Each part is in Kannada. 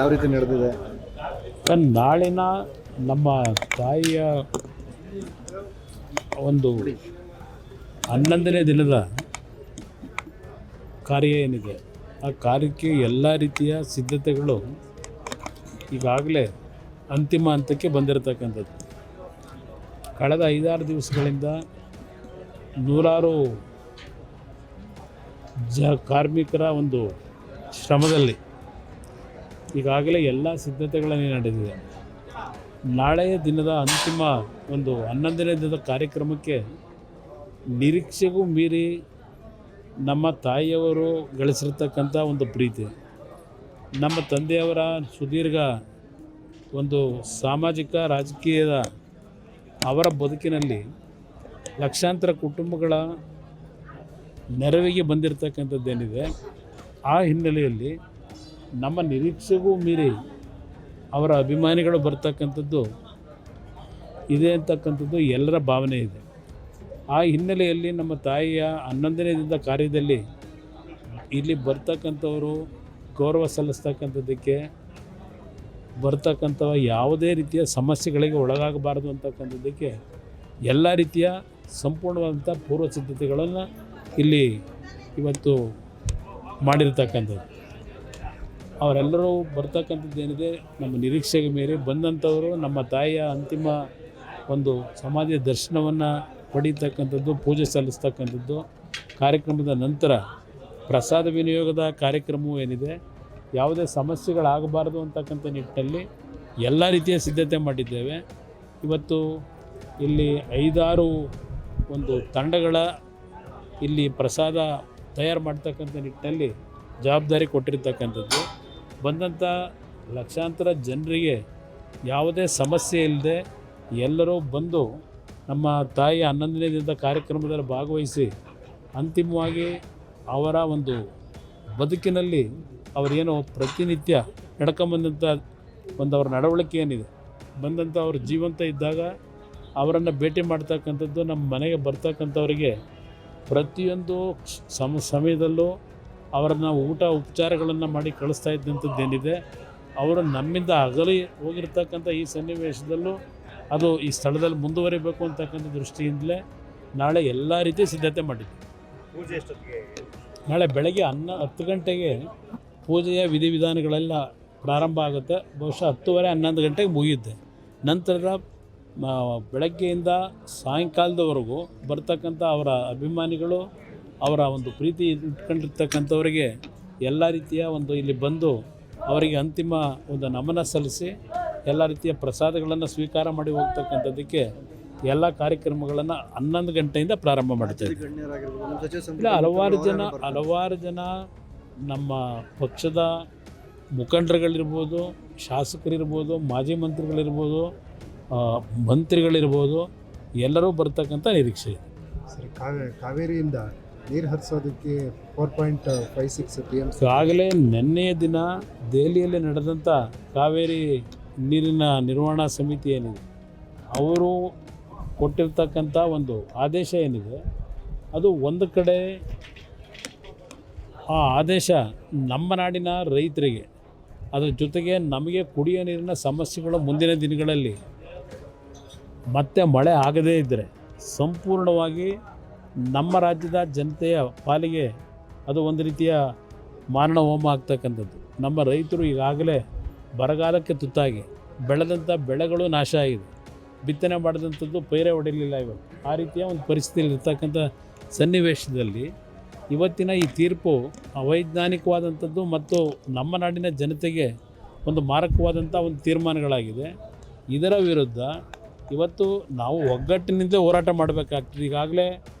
ಯಾವ ರೀತಿ ನಡೆದಿದೆ? ನಾಳಿನ ನಮ್ಮ ತಾಯಿಯ ಒಂದು 11ನೇ ದಿನದ ಕಾರ್ಯ ಏನಿದೆ, ಆ ಕಾರ್ಯಕ್ಕೆ ಎಲ್ಲ ರೀತಿಯ ಸಿದ್ಧತೆಗಳು ಈಗಾಗಲೇ ಅಂತಿಮ ಹಂತಕ್ಕೆ ಬಂದಿರತಕ್ಕಂಥದ್ದು. ಕಳೆದ 5-6 ದಿವಸಗಳಿಂದ ನೂರಾರು ಕಾರ್ಮಿಕರ ಒಂದು ಶ್ರಮದಲ್ಲಿ ಈಗಾಗಲೇ ಎಲ್ಲ ಸಿದ್ಧತೆಗಳನ್ನೇ ನಡೆದಿದೆ. ನಾಳೆಯ ದಿನದ ಅಂತಿಮ ಒಂದು 11ನೇ ದಿನದ ಕಾರ್ಯಕ್ರಮಕ್ಕೆ ನಿರೀಕ್ಷೆಗೂ ಮೀರಿ ನಮ್ಮ ತಾಯಿಯವರು ಗಳಿಸಿರ್ತಕ್ಕಂಥ ಒಂದು ಪ್ರೀತಿ, ನಮ್ಮ ತಂದೆಯವರ ಸುದೀರ್ಘ ಒಂದು ಸಾಮಾಜಿಕ ರಾಜಕೀಯದ ಅವರ ಬದುಕಿನಲ್ಲಿ ಲಕ್ಷಾಂತರ ಕುಟುಂಬಗಳ ನೆರವಿಗೆ ಬಂದಿರತಕ್ಕಂಥದ್ದೇನಿದೆ, ಆ ಹಿನ್ನೆಲೆಯಲ್ಲಿ ನಮ್ಮ ನಿರೀಕ್ಷೆಗೂ ಮೀರಿ ಅವರ ಅಭಿಮಾನಿಗಳು ಬರ್ತಕ್ಕಂಥದ್ದು ಇದೆ ಅಂತಕ್ಕಂಥದ್ದು ಎಲ್ಲರ ಭಾವನೆ ಇದೆ. ಆ ಹಿನ್ನೆಲೆಯಲ್ಲಿ ನಮ್ಮ ತಾಯಿಯ 11ನೇ ದಿನದ ಕಾರ್ಯದಲ್ಲಿ ಇಲ್ಲಿ ಬರ್ತಕ್ಕಂಥವರು ಗೌರವ ಸಲ್ಲಿಸ್ತಕ್ಕಂಥದ್ದಕ್ಕೆ ಬರ್ತಕ್ಕಂಥ ಯಾವುದೇ ರೀತಿಯ ಸಮಸ್ಯೆಗಳಿಗೆ ಒಳಗಾಗಬಾರ್ದು ಅಂತಕ್ಕಂಥದ್ದಕ್ಕೆ ಎಲ್ಲ ರೀತಿಯ ಸಂಪೂರ್ಣವಾದಂಥ ಪೂರ್ವ ಸಿದ್ಧತೆಗಳನ್ನು ಇಲ್ಲಿ ಇವತ್ತು ಮಾಡಿರ್ತಕ್ಕಂಥದ್ದು. ಅವರೆಲ್ಲರೂ ಬರ್ತಕ್ಕಂಥದ್ದೇನಿದೆ ನಮ್ಮ ನಿರೀಕ್ಷೆಗೆ ಮೇರೆ ಬಂದಂಥವರು ನಮ್ಮ ತಾಯಿಯ ಅಂತಿಮ ಒಂದು ಸಮಾಧಿಯ ದರ್ಶನವನ್ನು ಪಡೀತಕ್ಕಂಥದ್ದು, ಪೂಜೆ ಸಲ್ಲಿಸ್ತಕ್ಕಂಥದ್ದು. ಕಾರ್ಯಕ್ರಮದ ನಂತರ ಪ್ರಸಾದ ವಿನಿಯೋಗದ ಕಾರ್ಯಕ್ರಮವೂ ಏನಿದೆ, ಯಾವುದೇ ಸಮಸ್ಯೆಗಳಾಗಬಾರ್ದು ಅಂತಕ್ಕಂಥ ನಿಟ್ಟಿನಲ್ಲಿ ಎಲ್ಲ ರೀತಿಯ ಸಿದ್ಧತೆ ಮಾಡಿದ್ದೇವೆ. ಇವತ್ತು ಇಲ್ಲಿ 5-6 ಒಂದು ತಂಡಗಳ ಇಲ್ಲಿ ಪ್ರಸಾದ ತಯಾರು ಮಾಡ್ತಕ್ಕಂಥ ನಿಟ್ಟಿನಲ್ಲಿ ಜವಾಬ್ದಾರಿ ಕೊಟ್ಟಿರ್ತಕ್ಕಂಥದ್ದು. ಬಂದಂಥ ಲಕ್ಷಾಂತರ ಜನರಿಗೆ ಯಾವುದೇ ಸಮಸ್ಯೆ ಇಲ್ಲದೆ ಎಲ್ಲರೂ ಬಂದು ನಮ್ಮ ತಾಯಿಯ 11ನೇ ದಿನದ ಕಾರ್ಯಕ್ರಮದಲ್ಲಿ ಭಾಗವಹಿಸಿ ಅಂತಿಮವಾಗಿ ಅವರ ಒಂದು ಬದುಕಿನಲ್ಲಿ ಅವರೇನು ಪ್ರತಿನಿತ್ಯ ನಡ್ಕೊಂಬಂದಂಥ ಒಂದು ಅವ್ರ ನಡವಳಿಕೆ ಏನಿದೆ, ಬಂದಂಥ ಅವ್ರ ಜೀವಂತ ಇದ್ದಾಗ ಅವರನ್ನು ಭೇಟಿ ಮಾಡ್ತಕ್ಕಂಥದ್ದು, ನಮ್ಮ ಮನೆಗೆ ಬರ್ತಕ್ಕಂಥವರಿಗೆ ಪ್ರತಿಯೊಂದು ಸಮಯದಲ್ಲೂ ಅವರನ್ನು ಊಟ ಉಪಚಾರಗಳನ್ನು ಮಾಡಿ ಕಳಿಸ್ತಾ ಇದ್ದಂಥದ್ದೇನಿದೆ, ಅವರು ನಮ್ಮಿಂದ ಅಗಲಿ ಹೋಗಿರ್ತಕ್ಕಂಥ ಈ ಸನ್ನಿವೇಶದಲ್ಲೂ ಅದು ಈ ಸ್ಥಳದಲ್ಲಿ ಮುಂದುವರಿಬೇಕು ಅಂತಕ್ಕಂಥ ದೃಷ್ಟಿಯಿಂದಲೇ ನಾಳೆ ಎಲ್ಲ ರೀತಿಯ ಸಿದ್ಧತೆ ಮಾಡಿದ್ವಿ. ಪೂಜೆ ಎಷ್ಟೊತ್ತಿಗೆ? ನಾಳೆ ಬೆಳಗ್ಗೆ 10 ಗಂಟೆಗೆ ಪೂಜೆಯ ವಿಧಿವಿಧಾನಗಳೆಲ್ಲ ಪ್ರಾರಂಭ ಆಗುತ್ತೆ. ಬಹುಶಃ 10:30-11 ಗಂಟೆಗೆ ಮುಗಿಯುತ್ತೆ. ನಂತರದ ಬೆಳಗ್ಗೆಯಿಂದ ಸಾಯಂಕಾಲದವರೆಗೂ ಬರ್ತಕ್ಕಂಥ ಅವರ ಅಭಿಮಾನಿಗಳು, ಅವರ ಒಂದು ಪ್ರೀತಿ ಇಟ್ಕೊಂಡಿರ್ತಕ್ಕಂಥವರಿಗೆ ಎಲ್ಲ ರೀತಿಯ ಒಂದು ಇಲ್ಲಿ ಬಂದು ಅವರಿಗೆ ಅಂತಿಮ ಒಂದು ನಮನ ಸಲ್ಲಿಸಿ ಎಲ್ಲ ರೀತಿಯ ಪ್ರಸಾದಗಳನ್ನು ಸ್ವೀಕಾರ ಮಾಡಿ ಹೋಗ್ತಕ್ಕಂಥದ್ದಕ್ಕೆ ಎಲ್ಲ ಕಾರ್ಯಕ್ರಮಗಳನ್ನು 11 ಗಂಟೆಯಿಂದ ಪ್ರಾರಂಭ ಮಾಡ್ತೇವೆ. ಇಲ್ಲ, ಹಲವಾರು ಜನ ನಮ್ಮ ಪಕ್ಷದ ಮುಖಂಡರುಗಳಿರ್ಬೋದು, ಶಾಸಕರಿರ್ಬೋದು, ಮಾಜಿ ಮಂತ್ರಿಗಳಿರ್ಬೋದು, ಮಂತ್ರಿಗಳಿರ್ಬೋದು, ಎಲ್ಲರೂ ಬರ್ತಕ್ಕಂಥ ನಿರೀಕ್ಷೆ ಇದೆ. ಸರಿ, ಕಾವೇರಿಯಿಂದ ನೀರು ಹರಿಸೋದಕ್ಕೆ 4.56 TMC ಆಗಲೇ ನಿನ್ನೆಯ ದಿನ ದೆಹಲಿಯಲ್ಲಿ ನಡೆದಂಥ ಕಾವೇರಿ ನೀರಿನ ನಿರ್ವಹಣಾ ಸಮಿತಿ ಏನಿದೆ, ಅವರು ಕೊಟ್ಟಿರ್ತಕ್ಕಂಥ ಒಂದು ಆದೇಶ ಏನಿದೆ, ಅದು ಒಂದು ಕಡೆ ಆ ಆದೇಶ ನಮ್ಮ ನಾಡಿನ ರೈತರಿಗೆ, ಅದರ ಜೊತೆಗೆ ನಮಗೆ ಕುಡಿಯೋ ನೀರಿನ ಸಮಸ್ಯೆಗಳು ಮುಂದಿನ ದಿನಗಳಲ್ಲಿ ಮತ್ತೆ ಮಳೆ ಆಗದೇ ಇದ್ದರೆ ಸಂಪೂರ್ಣವಾಗಿ ನಮ್ಮ ರಾಜ್ಯದ ಜನತೆಯ ಪಾಲಿಗೆ ಅದು ಒಂದು ರೀತಿಯ ಮಾರಣ ಹೋಮ ಆಗ್ತಕ್ಕಂಥದ್ದು. ನಮ್ಮ ರೈತರು ಈಗಾಗಲೇ ಬರಗಾಲಕ್ಕೆ ತುತ್ತಾಗಿ ಬೆಳೆದಂಥ ಬೆಳೆಗಳು ನಾಶ ಆಗಿದೆ, ಬಿತ್ತನೆ ಮಾಡಿದಂಥದ್ದು ಪೈರೇ ಹೊಡೆಯಲಿಲ್ಲ. ಇವತ್ತು ಆ ರೀತಿಯ ಒಂದು ಪರಿಸ್ಥಿತಿಯಲ್ಲಿ ಇರ್ತಕ್ಕಂಥ ಸನ್ನಿವೇಶದಲ್ಲಿ ಇವತ್ತಿನ ಈ ತೀರ್ಪು ಅವೈಜ್ಞಾನಿಕವಾದಂಥದ್ದು ಮತ್ತು ನಮ್ಮ ನಾಡಿನ ಜನತೆಗೆ ಒಂದು ಮಾರಕವಾದಂಥ ಒಂದು ತೀರ್ಮಾನಗಳಾಗಿದೆ. ಇದರ ವಿರುದ್ಧ ಇವತ್ತು ನಾವು ಒಗ್ಗಟ್ಟಿನಿಂದಲೇ ಹೋರಾಟ ಮಾಡಬೇಕಾಗ್ತದೆ. ಈಗಾಗಲೇ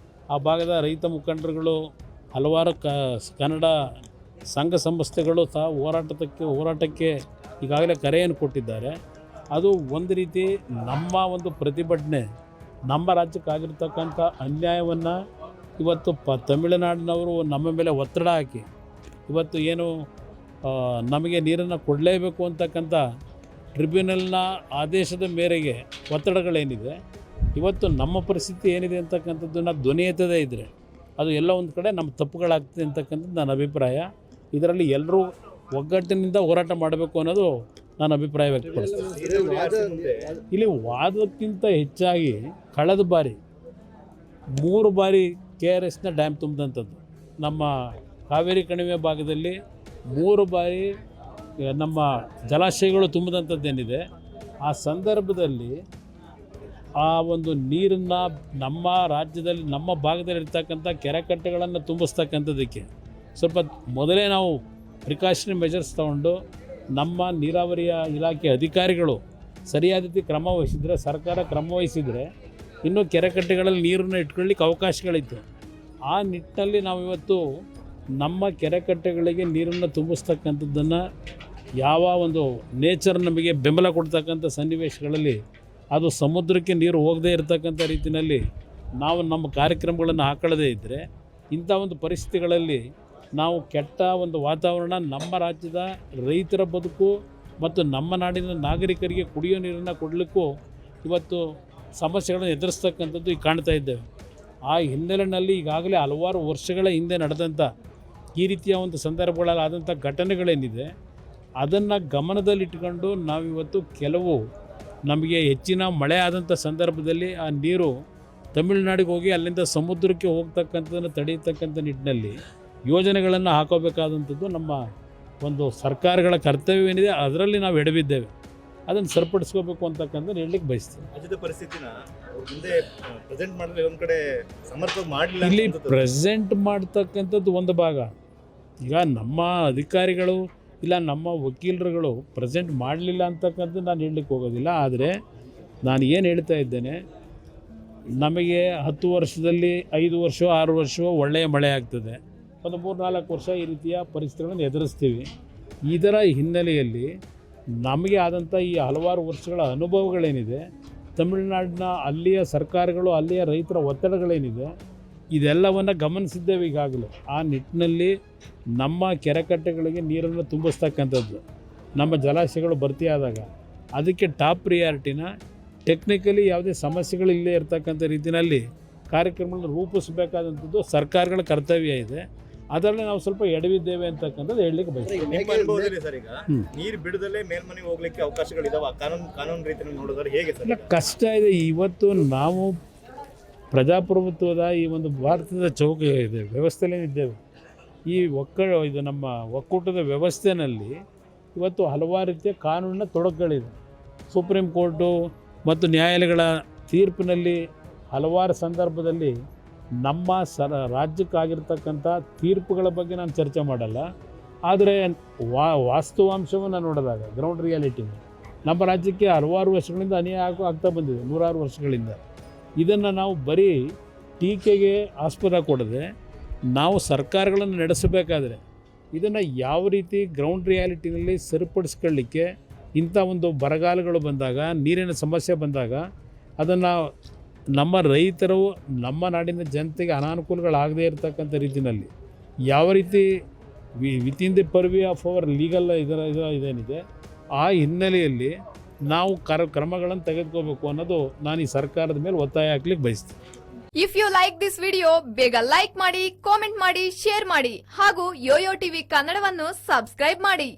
ಆ ಭಾಗದ ರೈತ ಮುಖಂಡರುಗಳು, ಹಲವಾರು ಕನ್ನಡ ಸಂಘ ಸಂಸ್ಥೆಗಳು ಸಹ ಹೋರಾಟಕ್ಕೆ ಈಗಾಗಲೇ ಕರೆಯನ್ನು ಕೊಟ್ಟಿದ್ದಾರೆ. ಅದು ಒಂದು ರೀತಿ ನಮ್ಮ ಒಂದು ಪ್ರತಿಭಟನೆ, ನಮ್ಮ ರಾಜ್ಯಕ್ಕಾಗಿರ್ತಕ್ಕಂಥ ಅನ್ಯಾಯವನ್ನು ಇವತ್ತು ತಮಿಳುನಾಡಿನವರು ನಮ್ಮ ಮೇಲೆ ಒತ್ತಡ ಹಾಕಿ ಇವತ್ತು ಏನು ನಮಗೆ ನೀರನ್ನು ಕೊಡಲೇಬೇಕು ಅಂತಕ್ಕಂಥ ಟ್ರಿಬ್ಯುನಲ್ನ ಆದೇಶದ ಮೇರೆಗೆ ಒತ್ತಡಗಳೇನಿದೆ, ಇವತ್ತು ನಮ್ಮ ಪರಿಸ್ಥಿತಿ ಏನಿದೆ ಅಂತಕ್ಕಂಥದ್ದನ್ನು ಧ್ವನಿ ಎತ್ತದೇ ಇದ್ದರೆ ಅದು ಎಲ್ಲ ಒಂದು ಕಡೆ ನಮ್ಮ ತಪ್ಪುಗಳಾಗ್ತದೆ ಅಂತಕ್ಕಂಥದ್ದು ನನ್ನ ಅಭಿಪ್ರಾಯ. ಇದರಲ್ಲಿ ಎಲ್ಲರೂ ಒಗ್ಗಟ್ಟಿನಿಂದ ಹೋರಾಟ ಮಾಡಬೇಕು ಅನ್ನೋದು ನಾನು ಅಭಿಪ್ರಾಯ ವ್ಯಕ್ತಪಡಿಸ್ತೇನೆ. ಇಲ್ಲಿ ವಾದಕ್ಕಿಂತ ಹೆಚ್ಚಾಗಿ ಕಳೆದ ಬಾರಿ 3 ಬಾರಿ KRSನ ಡ್ಯಾಮ್ ತುಂಬಿದಂಥದ್ದು, ನಮ್ಮ ಕಾವೇರಿ ಕಣಿವೆ ಭಾಗದಲ್ಲಿ 3 ಬಾರಿ ನಮ್ಮ ಜಲಾಶಯಗಳು ತುಂಬಿದಂಥದ್ದೇನಿದೆ, ಆ ಸಂದರ್ಭದಲ್ಲಿ ಆ ಒಂದು ನೀರನ್ನು ನಮ್ಮ ರಾಜ್ಯದಲ್ಲಿ ನಮ್ಮ ಭಾಗದಲ್ಲಿ ಇರ್ತಕ್ಕಂಥ ಕೆರೆಕಟ್ಟೆಗಳನ್ನು ತುಂಬಿಸ್ತಕ್ಕಂಥದ್ದಕ್ಕೆ ಸ್ವಲ್ಪ ಮೊದಲೇ ನಾವು ಪ್ರಿಕಾಷನರಿ ಮೆಜರ್ಸ್ ತಗೊಂಡು ನಮ್ಮ ನೀರಾವರಿಯ ಇಲಾಖೆ ಅಧಿಕಾರಿಗಳು ಸರಿಯಾದ ರೀತಿ ಕ್ರಮ ವಹಿಸಿದರೆ, ಸರ್ಕಾರ ಕ್ರಮ ವಹಿಸಿದರೆ ಇನ್ನೂ ಕೆರೆಕಟ್ಟೆಗಳಲ್ಲಿ ನೀರನ್ನು ಇಟ್ಕೊಳ್ಳಿಕ್ಕೆ ಅವಕಾಶಗಳಿತ್ತು. ಆ ನಿಟ್ಟಿನಲ್ಲಿ ನಾವು ಇವತ್ತು ನಮ್ಮ ಕೆರೆಕಟ್ಟೆಗಳಿಗೆ ನೀರನ್ನು ತುಂಬಿಸ್ತಕ್ಕಂಥದ್ದನ್ನು ಯಾವ ಒಂದು ನೇಚರ್ ನಮಗೆ ಬೆಂಬಲ ಕೊಡ್ತಕ್ಕಂಥ ಸನ್ನಿವೇಶಗಳಲ್ಲಿ ಅದು ಸಮುದ್ರಕ್ಕೆ ನೀರು ಹೋಗದೇ ಇರತಕ್ಕಂಥ ರೀತಿಯಲ್ಲಿ ನಾವು ನಮ್ಮ ಕಾರ್ಯಕ್ರಮಗಳನ್ನು ಹಾಕೊಳ್ಳದೇ ಇದ್ದರೆ ಇಂಥ ಒಂದು ಪರಿಸ್ಥಿತಿಗಳಲ್ಲಿ ನಾವು ಕೆಟ್ಟ ಒಂದು ವಾತಾವರಣ ನಮ್ಮ ರಾಜ್ಯದ ರೈತರ ಬದುಕು ಮತ್ತು ನಮ್ಮ ನಾಡಿನ ನಾಗರಿಕರಿಗೆ ಕುಡಿಯೋ ನೀರನ್ನು ಕೊಡಲಿಕ್ಕೂ ಇವತ್ತು ಸಮಸ್ಯೆಗಳನ್ನು ಎದುರಿಸ್ತಕ್ಕಂಥದ್ದು ಈಗ ಕಾಣ್ತಾ ಇದ್ದೇವೆ. ಆ ಹಿನ್ನೆಲೆಯಲ್ಲಿ ಈಗಾಗಲೇ ಹಲವಾರು ವರ್ಷಗಳ ಹಿಂದೆ ನಡೆದಂಥ ಈ ರೀತಿಯ ಒಂದು ಸಂದರ್ಭಗಳಾದಂಥ ಘಟನೆಗಳೇನಿದೆ ಅದನ್ನು ಗಮನದಲ್ಲಿಟ್ಟುಕೊಂಡು ನಾವಿವತ್ತು ಕೆಲವು ನಮಗೆ ಹೆಚ್ಚಿನ ಮಳೆ ಆದಂಥ ಸಂದರ್ಭದಲ್ಲಿ ಆ ನೀರು ತಮಿಳುನಾಡಿಗೆ ಹೋಗಿ ಅಲ್ಲಿಂದ ಸಮುದ್ರಕ್ಕೆ ಹೋಗ್ತಕ್ಕಂಥದ್ದನ್ನು ತಡೆಯತಕ್ಕಂಥ ನಿಟ್ಟಿನಲ್ಲಿ ಯೋಜನೆಗಳನ್ನು ಹಾಕೋಬೇಕಾದಂಥದ್ದು ನಮ್ಮ ಒಂದು ಸರ್ಕಾರಗಳ ಕರ್ತವ್ಯವೇನಿದೆ, ಅದರಲ್ಲಿ ನಾವು ಎಡವಿದ್ದೇವೆ. ಅದನ್ನು ಸರಿಪಡಿಸ್ಕೋಬೇಕು ಅಂತಕ್ಕಂಥದ್ದು ಹೇಳಲಿಕ್ಕೆ ಬಯಸ್ತೀನಿ. ರಾಜ್ಯದ ಪರಿಸ್ಥಿತಿನ ಮುಂದೆ ಪ್ರೆಸೆಂಟ್ ಮಾಡಲಿ ಒಂದು ಕಡೆ ಸಮರ್ಪಕ ಮಾಡಲಿಲ್ಲ. ಇಲ್ಲಿ ಪ್ರೆಸೆಂಟ್ ಮಾಡ್ತಕ್ಕಂಥದ್ದು ಒಂದು ಭಾಗ. ಈಗ ನಮ್ಮ ಅಧಿಕಾರಿಗಳು ಇಲ್ಲ ನಮ್ಮ ವಕೀಲರುಗಳು ಪ್ರೆಸೆಂಟ್ ಮಾಡಲಿಲ್ಲ ಅಂತಕ್ಕಂಥದ್ದು ನಾನು ಹೇಳಲಿಕ್ಕೆ ಹೋಗೋದಿಲ್ಲ. ಆದರೆ ನಾನು ಏನು ಹೇಳ್ತಾ ಇದ್ದೇನೆ, ನಮಗೆ 10 ವರ್ಷದಲ್ಲಿ 5 ವರ್ಷ 6 ವರ್ಷ ಒಳ್ಳೆಯ ಮಳೆ ಆಗ್ತದೆ, ಒಂದು 3-4 ವರ್ಷ ಈ ರೀತಿಯ ಪರಿಸ್ಥಿತಿಗಳನ್ನು ಎದುರಿಸ್ತೀವಿ. ಇದರ ಹಿನ್ನೆಲೆಯಲ್ಲಿ ನಮಗೆ ಆದಂಥ ಈ ಹಲವಾರು ವರ್ಷಗಳ ಅನುಭವಗಳೇನಿದೆ, ತಮಿಳುನಾಡಿನ ಅಲ್ಲಿಯ ಸರ್ಕಾರಗಳು ಅಲ್ಲಿಯ ರೈತರ ಒತ್ತಡಗಳೇನಿದೆ ಇದೆಲ್ಲವನ್ನು ಗಮನಿಸಿದ್ದೇವೆ ಈಗಾಗಲೇ. ಆ ನಿಟ್ಟಿನಲ್ಲಿ ನಮ್ಮ ಕೆರೆಕಟ್ಟೆಗಳಿಗೆ ನೀರನ್ನು ತುಂಬಿಸ್ತಕ್ಕಂಥದ್ದು, ನಮ್ಮ ಜಲಾಶಯಗಳು ಭರ್ತಿಯಾದಾಗ ಅದಕ್ಕೆ ಟಾಪ್ ಪ್ರಿಯಾರಿಟಿನ ಟೆಕ್ನಿಕಲಿ ಯಾವುದೇ ಸಮಸ್ಯೆಗಳು ಇಲ್ಲೇ ಇರತಕ್ಕಂಥ ರೀತಿಯಲ್ಲಿ ಕಾರ್ಯಕ್ರಮಗಳನ್ನು ರೂಪಿಸಬೇಕಾದಂಥದ್ದು ಸರ್ಕಾರಗಳ ಕರ್ತವ್ಯ ಇದೆ. ಅದರಲ್ಲಿ ನಾವು ಸ್ವಲ್ಪ ಎಡವಿದ್ದೇವೆ ಅಂತಕ್ಕಂಥದ್ದು ಹೇಳಲಿಕ್ಕೆ ಬಯಸ್ತೀವಿ. ನಿಮ್ಮ ಅನುಭವದಲ್ಲಿ ಸರ್, ಈಗ ನೀರು ಬಿಡದಲ್ಲೇ ಮೇಲ್ಮನೆಗೆ ಹೋಗ್ಲಿಕ್ಕೆ ಅವಕಾಶಗಳಿದಾವೆ ಕಾನೂನು ರೀತಿಯಲ್ಲಿ ನೋಡಿದ್ರೆ ಹೇಗೆ ಸರ್? ಇಲ್ಲ, ಕಷ್ಟ ಇದೆ. ಇವತ್ತು ನಾವು ಪ್ರಜಾಪ್ರಭುತ್ವದ ಈ ಒಂದು ಭಾರತದ ಚೌಕ ಇದೆ ವ್ಯವಸ್ಥೆಯಲ್ಲೇ ಇದ್ದೇವೆ. ಈ ಇದು ನಮ್ಮ ಒಕ್ಕೂಟದ ವ್ಯವಸ್ಥೆಯಲ್ಲಿ ಇವತ್ತು ಹಲವಾರು ರೀತಿಯ ಕಾನೂನಿನ ತೊಡಕುಗಳಿದೆ. ಸುಪ್ರೀಂ ಕೋರ್ಟು ಮತ್ತು ನ್ಯಾಯಾಲಯಗಳ ತೀರ್ಪಿನಲ್ಲಿ ಹಲವಾರು ಸಂದರ್ಭದಲ್ಲಿ ನಮ್ಮ ರಾಜ್ಯಕ್ಕಾಗಿರ್ತಕ್ಕಂಥ ತೀರ್ಪುಗಳ ಬಗ್ಗೆ ನಾನು ಚರ್ಚೆ ಮಾಡಲ್ಲ. ಆದರೆ ವಾಸ್ತವಾಂಶವನ್ನು ನೋಡಿದಾಗ ಗ್ರೌಂಡ್ ರಿಯಾಲಿಟಿನ ನಮ್ಮ ರಾಜ್ಯಕ್ಕೆ ಹಲವಾರು ವರ್ಷಗಳಿಂದ ಅನ್ಯಾಯ ಆಗ್ತಾ ಬಂದಿದೆ, 100 ವರ್ಷಗಳಿಂದ. ಇದನ್ನು ನಾವು ಬರೀ ಟೀಕೆಗೆ ಆಸ್ಪದ ಕೊಡದೆ ನಾವು ಸರ್ಕಾರಗಳನ್ನು ನಡೆಸಬೇಕಾದ್ರೆ ಇದನ್ನು ಯಾವ ರೀತಿ ಗ್ರೌಂಡ್ ರಿಯಾಲಿಟಿನಲ್ಲಿ ಸರಿಪಡಿಸ್ಕೊಳ್ಳಿಕ್ಕೆ, ಇಂಥ ಒಂದು ಬರಗಾಲಗಳು ಬಂದಾಗ, ನೀರಿನ ಸಮಸ್ಯೆ ಬಂದಾಗ ಅದನ್ನು ನಮ್ಮ ರೈತರು ನಮ್ಮ ನಾಡಿನ ಜನತೆಗೆ ಅನಾನುಕೂಲಗಳಾಗದೇ ಇರತಕ್ಕಂಥ ರೀತಿಯಲ್ಲಿ ಯಾವ ರೀತಿ within the purview of our legal ಇದೇನಿದೆ ಆ ಹಿನ್ನೆಲೆಯಲ್ಲಿ ನಾವು ಕ್ರಮಗಳನ್ನು ತೆಗೆದುಕೋಬೇಕು ಅನ್ನೋದು ನಾನು ಈ ಸರ್ಕಾರದ ಮೇಲೆ ಒತ್ತಾಯ ಹಾಕ್ಲಿಕ್ಕೆ ಬಯಸ್ತೀನಿ. If you like this video ಬೇಗ ಲೈಕ್ ಮಾಡಿ, ಕಾಮೆಂಟ್ ಮಾಡಿ, ಶೇರ್ ಮಾಡಿ ಹಾಗೂ ಯೋಯೋ ಟಿವಿ ಕನ್ನಡವನ್ನು ಸಬ್ಸ್ಕ್ರೈಬ್ ಮಾಡಿ.